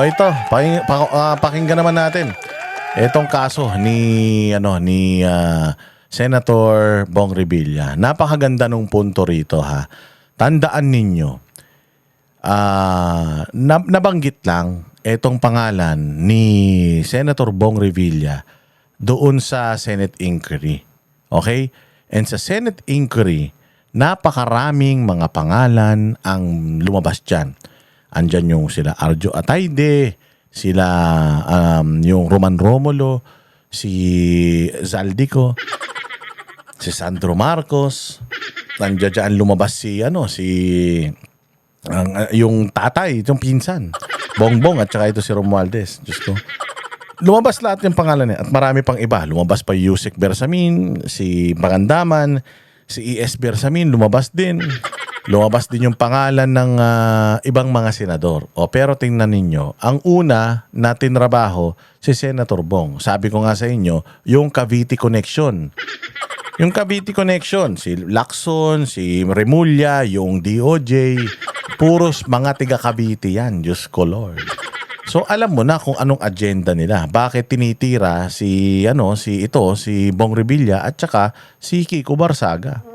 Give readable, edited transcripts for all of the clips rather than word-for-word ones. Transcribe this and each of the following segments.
O ito, pakinggan naman natin. Itong kaso ni Senator Bong Revilla. Napakaganda nung punto rito ha. Tandaan ninyo, nabanggit lang itong pangalan ni Senator Bong Revilla doon sa Senate inquiry. Okay? And sa Senate inquiry, napakaraming mga pangalan ang lumabas dyan. Andyan yung sila Arjo Atayde, sila yung Roman Romulo, si Zaldico, si Sandro Marcos. Nandiyan dyan lumabas yung tatay, yung pinsan, Bongbong at saka ito si Romualdez. Diyos ko. Lumabas lahat yung pangalan niya at marami pang iba. Lumabas pa Yusek Bersamin, si Pangandaman, si E.S. Bersamin, lumabas din. Lumabas din yung pangalan ng ibang mga senador. Pero tingnan ninyo, ang una na tinrabaho si Senator Bong. Sabi ko nga sa inyo, yung Cavite Connection. Yung Cavite Connection, si Lacson, si Remulla, yung DOJ, puros mga tiga Cavite yan. Diyos ko Lord. So alam mo na kung anong agenda nila. Bakit tinitira si Bong Revilla at saka si Kiko Barsaga.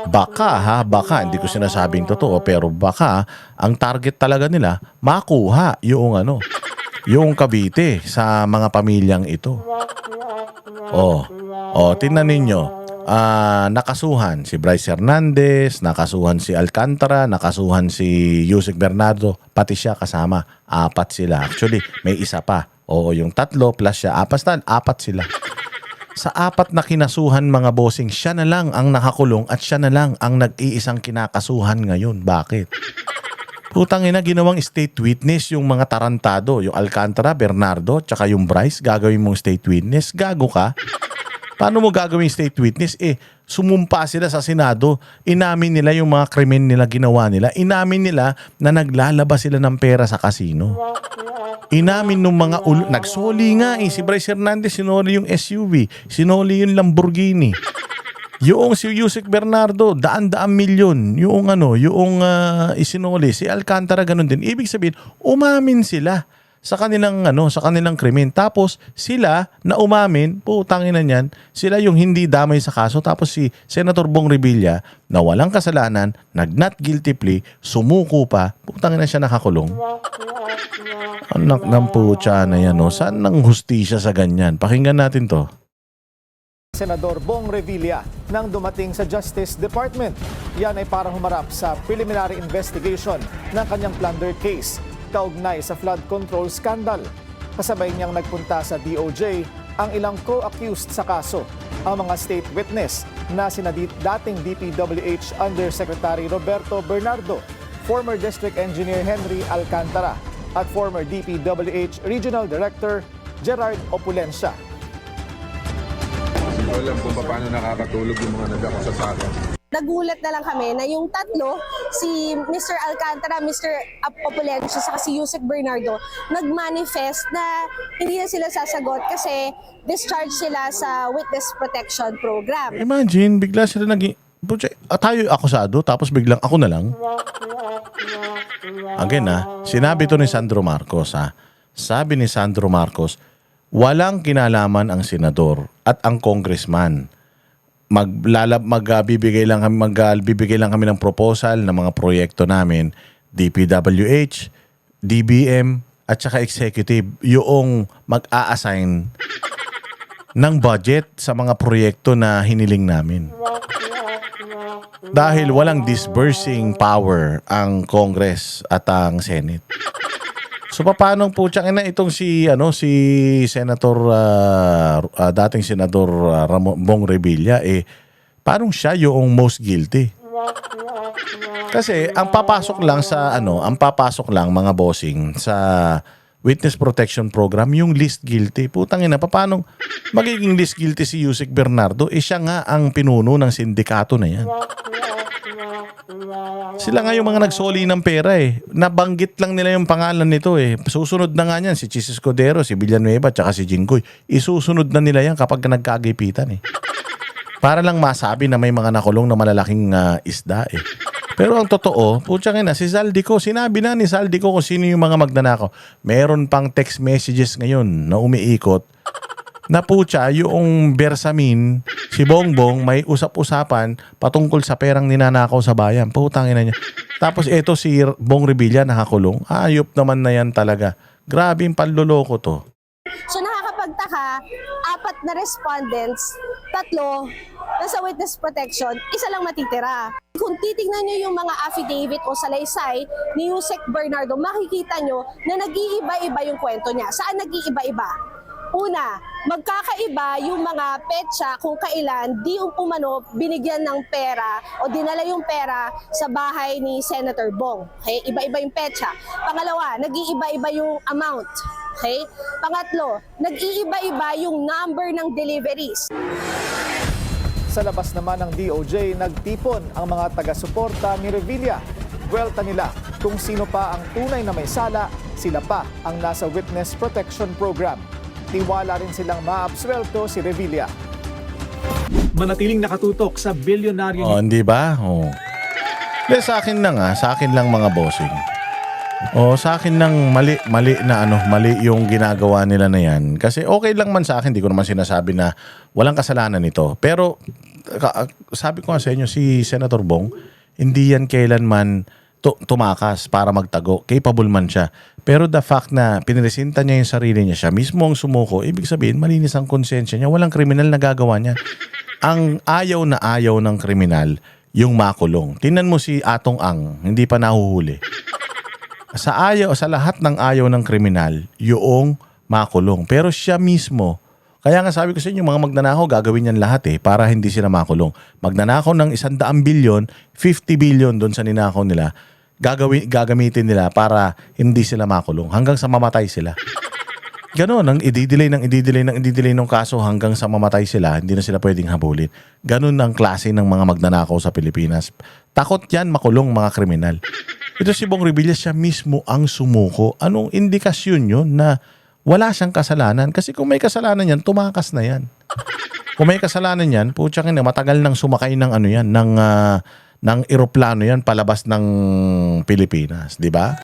Baka hindi ko sinasabing totoo, pero baka ang target talaga nila makuha yung Cavite sa mga pamilyang ito. Tingnan ninyo. Nakasuhan si Bryce Hernandez, nakasuhan si Alcantara, nakasuhan si Yusek Bernardo, pati siya kasama. 4 sila. Actually, may isa pa. Yung 3 plus siya. 4 sila. Sa 4 na kinasuhan mga bossing, siya na lang ang nakakulong at siya na lang ang nag-iisang kinakasuhan ngayon. Bakit? Putang ina, ginawang state witness yung mga tarantado. Yung Alcantara, Bernardo, tsaka yung Bryce, gagawin mong state witness. Gago ka? Paano mo gagawin state witness? Sumumpa sila sa Senado. Inamin nila yung mga krimen nila ginawa nila. Inamin nila na naglalabas sila ng pera sa kasino. Inamin nung mga nagsoli nga si Bryce Hernandez, sinoli yung SUV, sinoli yung Lamborghini. Yung si Yusek Bernardo, daan-daang milyon. Yung isinoli. Si Alcantara ganun din. Ibig sabihin, umamin sila sa kanilang krimen. Tapos sila na umamin, putangin na niyan, sila yung hindi damay sa kaso. Tapos si Senator Bong Revilla na walang kasalanan, nag-not guilty plea, sumuko pa, putangin na siya nakakulong. Anak ng putya na yan, saan nang hustisya sa ganyan? Pakinggan natin to. Senador Bong Revilla nang dumating sa Justice Department. Yan ay para humarap sa preliminary investigation ng kanyang plunder case kaugnay sa flood control scandal. Kasabay niyang nagpunta sa DOJ ang ilang co-accused sa kaso, ang mga state witness na sina dating DPWH Undersecretary Roberto Bernardo, former District Engineer Henry Alcantara, at former DPWH Regional Director Gerard Opulencia. Hindi ko alam kung paano nakakatulog yung mga nagkakasasaka. Nagulat na lang kami na yung tatlo, si Mr. Alcantara, Mr. Opulencia, saka si Yusek Bernardo, nag-manifest na hindi na sila sasagot kasi discharge sila sa Witness Protection Program. Imagine, bigla sila tayo akusado, tapos biglang ako na lang. Again sinabi to ni Sandro Marcos Sabi ni Sandro Marcos, walang kinalaman ang senador at ang congressman. Magbibigay lang kami ng proposal ng mga proyekto namin, DPWH, DBM at saka executive, yung mag-a-assign ng budget sa mga proyekto na hiniling namin. Dahil walang disbursing power ang Congress at ang Senate. So paano po itong si Senator dating Senador Bong Revilla paano siya yung most guilty? Kasi ang papasok lang mga bossing sa Witness Protection Program yung least guilty. Putang ina, paano magiging least guilty si Yusek Bernardo? Siya nga ang pinuno ng sindikato na yan. Sila nga yung mga nagsoli ng pera Nabanggit lang nila yung pangalan nito Susunod na nga niyan si Chis Escudero, si Villanueva, tsaka si Jinggoy. Isusunod na nila yan kapag nagkagipitan Para lang masabi na may mga nakulong na malalaking isda Pero ang totoo, putsang ina, si Zaldico, sinabi na ni Zaldico kung sino yung mga magnanakaw. Meron pang text messages ngayon na umiikot na putya, yung Bersamin, si Bongbong, may usap-usapan patungkol sa perang ninanakaw sa bayan. Putang ina niya. Tapos eto si Bong Revilla nakakulong. Ayop naman na yan talaga. Grabe yung panloloko to. So nakakapagtaka, 4 na respondents, 3 nasa witness protection, 1 lang matitira. Kung titingnan nyo yung mga affidavit o salaysay ni Yusek Bernardo, makikita nyo na nag-iiba-iba yung kwento niya. Saan nag-iiba-iba? Una, magkakaiba yung mga petsa kung kailan di umano binigyan ng pera o dinala yung pera sa bahay ni Senator Bong. Okay? Iba-iba yung petsa. Pangalawa, nag-iiba-iba yung amount. Okay? Pangatlo, nag-iiba-iba yung number ng deliveries. Sa labas naman ng DOJ, nagtipon ang mga taga-suporta ni Revilla. Buwelta nila kung sino pa ang tunay na may sala, sila pa ang nasa Witness Protection Program. Tiwala rin silang maabswelto si Revilla. Manatiling nakatutok sa bilyonaryo Oh, hindi ba? Oh. De, sa akin lang sa akin lang mga bossing. Sa akin lang mali yung ginagawa nila na yan. Kasi okay lang man sa akin, di ko naman sinasabi na walang kasalanan nito. Pero sabi ko nga sa inyo, si Senator Bong, hindi yan kailanman tumakas para magtago. Capable man siya. Pero the fact na piniresinta niya yung sarili niya, siya mismo ang sumuko, ibig sabihin, malinis ang konsensya niya. Walang kriminal na gagawa niya. Ang ayaw na ayaw ng kriminal, yung makulong. Tingnan mo si Atong Ang, hindi pa nahuhuli. Sa lahat ng ayaw ng kriminal, yung makulong. Pero siya mismo, kaya nga sabi ko sa inyo, mga magnanakaw, gagawin yan lahat para hindi sila makulong. Magnanakaw ng 100 bilyon, 50 billion doon sa ninakaw nila, gagamitin nila para hindi sila makulong hanggang sa mamatay sila. Ganon, ang i-delay ng kaso hanggang sa mamatay sila, hindi na sila pwedeng habulin. Ganon ang klase ng mga magnanakaw sa Pilipinas. Takot yan makulong mga kriminal. Ito si Bong Revilla, siya mismo ang sumuko. Anong indikasyon yun na wala siyang kasalanan? Kasi kung may kasalanan yan, tumakas na yan. Kung may kasalanan yan, putsang ina, matagal nang sumakay ng ng eroplano yan palabas ng Pilipinas, di ba?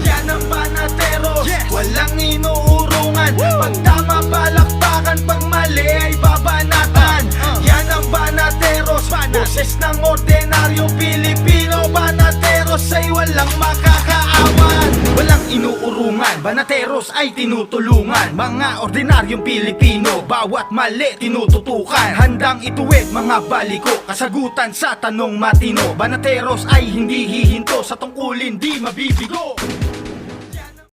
Yan ang banateros, walang inuurungan. Pag tama palakpakan, pag mali ay babanatan. Yan ang banateros, boses ng ordinaryong Pilipino. Banateros ay walang makakaawan. Walang inuurungan, banateros ay tinutulungan. Mga ordinaryong Pilipino, bawat mali tinututukan. Handang ituwid mga baliko, kasagutan sa tanong matino. Banateros ay hindi hihinto, sa tungkulin di mabibigo.